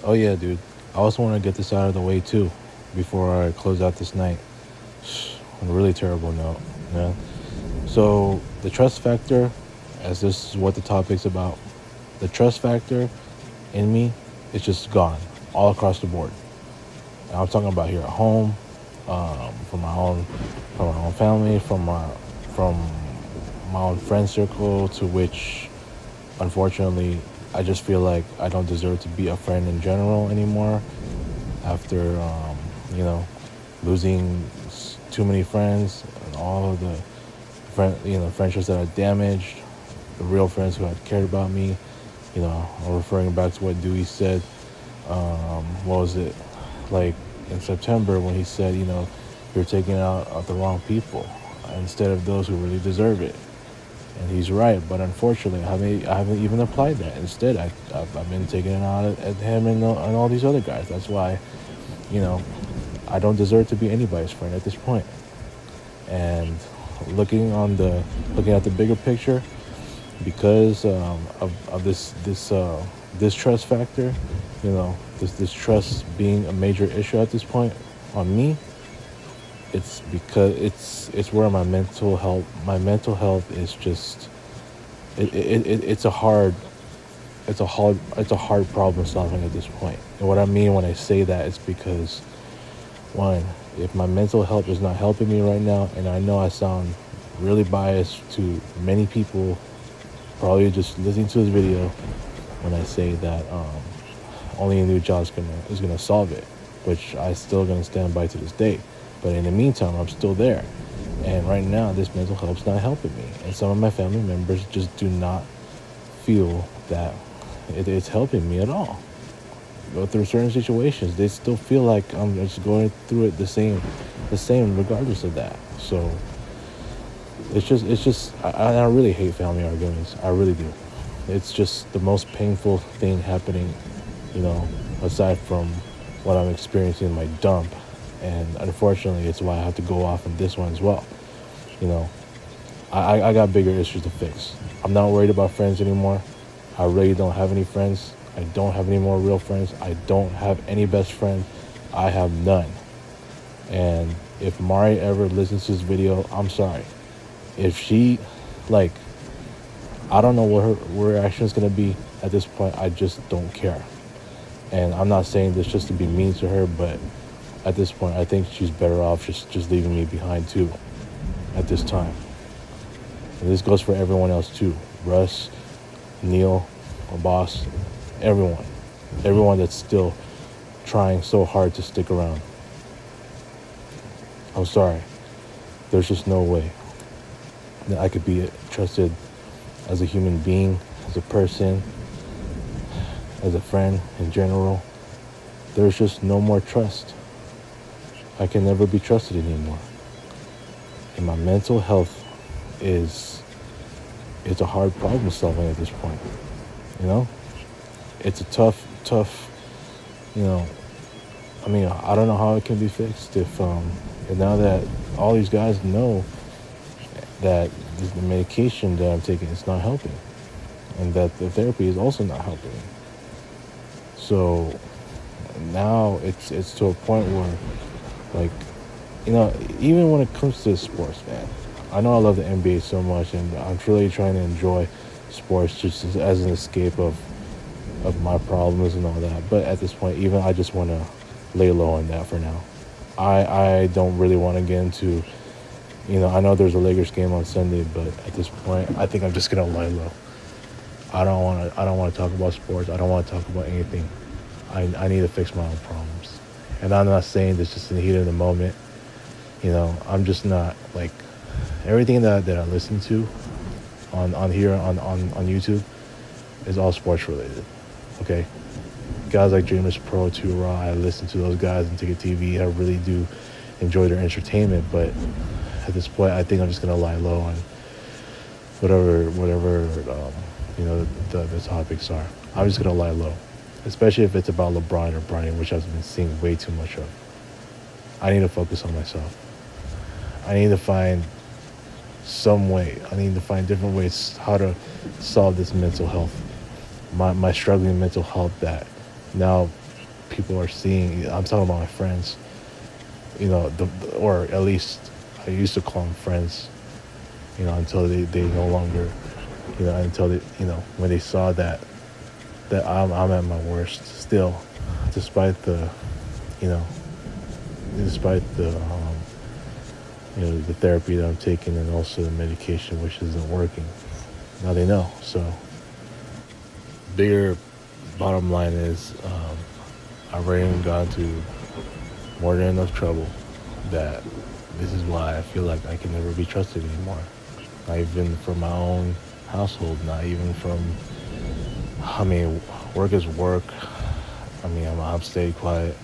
Oh yeah, dude. I also want to get this out of the way too, before I close out this night. On a really terrible note, man. So the trust factor, as this is what the topic's about, the trust factor in me is just gone all across the board. And I'm talking about here at home, from my own family, from my own friend circle, to which, unfortunately, I just feel like I don't deserve to be a friend in general anymore after, losing too many friends and all of the friendships that I damaged, the real friends who had cared about me. I'm referring back to what Dewey said. What was it, like, in September, when he said, you're taking out the wrong people instead of those who really deserve it. And he's right, but unfortunately, I haven't even applied that. Instead, I've been taking it out at him and all these other guys. That's why, you know, I don't deserve to be anybody's friend at this point. And looking at the bigger picture, because of this trust factor, this trust being a major issue at this point on me, it's because it's where my mental health is just it's a hard problem solving at this point. And what I mean when I say that is because, one, if my mental health is not helping me right now, and I know I sound really biased to many people probably just listening to this video when I say that only a new job is gonna solve it, which I still gonna stand by to this day. But in the meantime, I'm still there, and right now this mental health's not helping me, and some of my family members just do not feel that it's helping me at all. Go through certain situations, they still feel like I'm just going through it the same regardless of that. So I really hate family arguments. I really do. It's just the most painful thing happening, aside from what I'm experiencing in my dump. And unfortunately, it's why I have to go off on this one as well. You know, I got bigger issues to fix. I'm not worried about friends anymore. I really don't have any friends. I don't have any more real friends. I don't have any best friend. I have none. And if Mari ever listens to this video, I'm sorry. If she, like, I don't know what her reaction is going to be at this point. I just don't care. And I'm not saying this just to be mean to her, but at this point, I think she's better off just leaving me behind too at this time. And this goes for everyone else too. Russ, Neil, my boss, everyone. Everyone that's still trying so hard to stick around. I'm sorry. There's just no way that I could be trusted as a human being, as a person, as a friend in general. There's just no more trust. I can never be trusted anymore. And my mental health it's a hard problem solving at this point. It's a tough, I don't know how it can be fixed if now that all these guys know that the medication that I'm taking is not helping, and that the therapy is also not helping. So now it's to a point where, like, even when it comes to sports, man, I know I love the NBA so much, and I'm truly trying to enjoy sports just as an escape of my problems and all that. But at this point, even I just want to lay low on that for now. I don't really want to get into, I know there's a Lakers game on Sunday, but at this point, I think I'm just gonna lie low. I don't want to talk about sports. I don't want to talk about anything. I need to fix my own problems. And I'm not saying this just in the heat of the moment. I'm just not, like, everything that I listen to on here on YouTube is all sports related. Okay? Guys like Dreamers Pro, 2 Raw, I listen to those guys on Ticket TV. I really do enjoy their entertainment, but at this point, I think I'm just gonna lie low on whatever the topics are. I'm just gonna lie low, especially if it's about LeBron or Bronny, which I've been seeing way too much of. I need to focus on myself. I need to find some way. I need to find different ways how to solve this mental health, my struggling mental health that now people are seeing. I'm talking about my friends. Or at least I used to call them friends. Until they no longer, until they, when they saw that I'm at my worst still, despite the, you know, despite the therapy that I'm taking and also the medication which isn't working. Now they know. So bigger bottom line is, I've already gone to more than enough trouble that this is why I feel like I can never be trusted anymore. Not even from my own household, not even from, I mean, work is work. I mean, I've stayed quiet.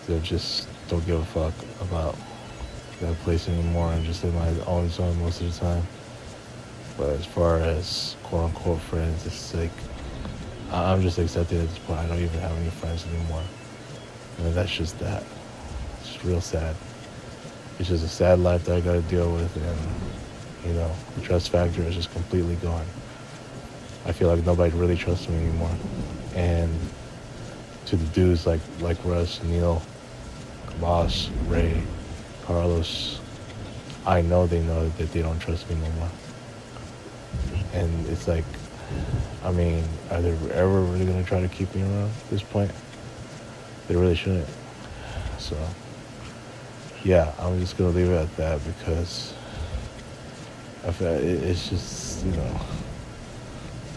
They just don't give a fuck about that place anymore. I'm just in my own zone most of the time. But as far as quote unquote friends, it's like, I'm just accepting at this point. I don't even have any friends anymore. And that's just that. It's real sad. It's just a sad life that I gotta deal with, and the trust factor is just completely gone. I feel like nobody really trusts me anymore. And to the dudes like Russ, Neil, Boss, Ray, Carlos, I know they know that they don't trust me no more. And it's like, I mean, are they ever really gonna try to keep me around at this point? They really shouldn't. So, yeah, I'm just gonna leave it at that because I feel it's just,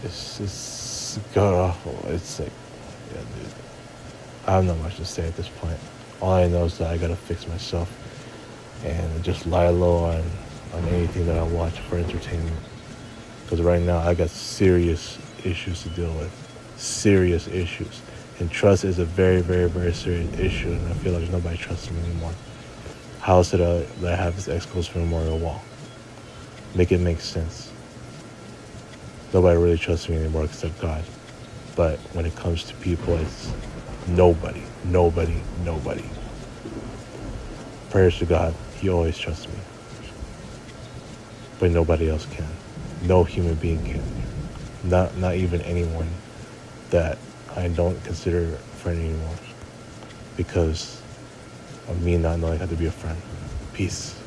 it's just god awful. It's like, yeah, dude, I have not much to say at this point. All I know is that I gotta fix myself and just lie low on anything that I watch for entertainment. Because right now I got serious issues to deal with. Serious issues. And trust is a very, very, very serious issue, and I feel like nobody trusts me anymore. How else did I have this Ex-Coast memorial wall? Make it make sense. Nobody really trusts me anymore except God. But when it comes to people, it's nobody. Prayers to God, He always trusts me. But nobody else can. No human being can. Not even anyone that I don't consider a friend anymore because of me not knowing how to be a friend. Peace.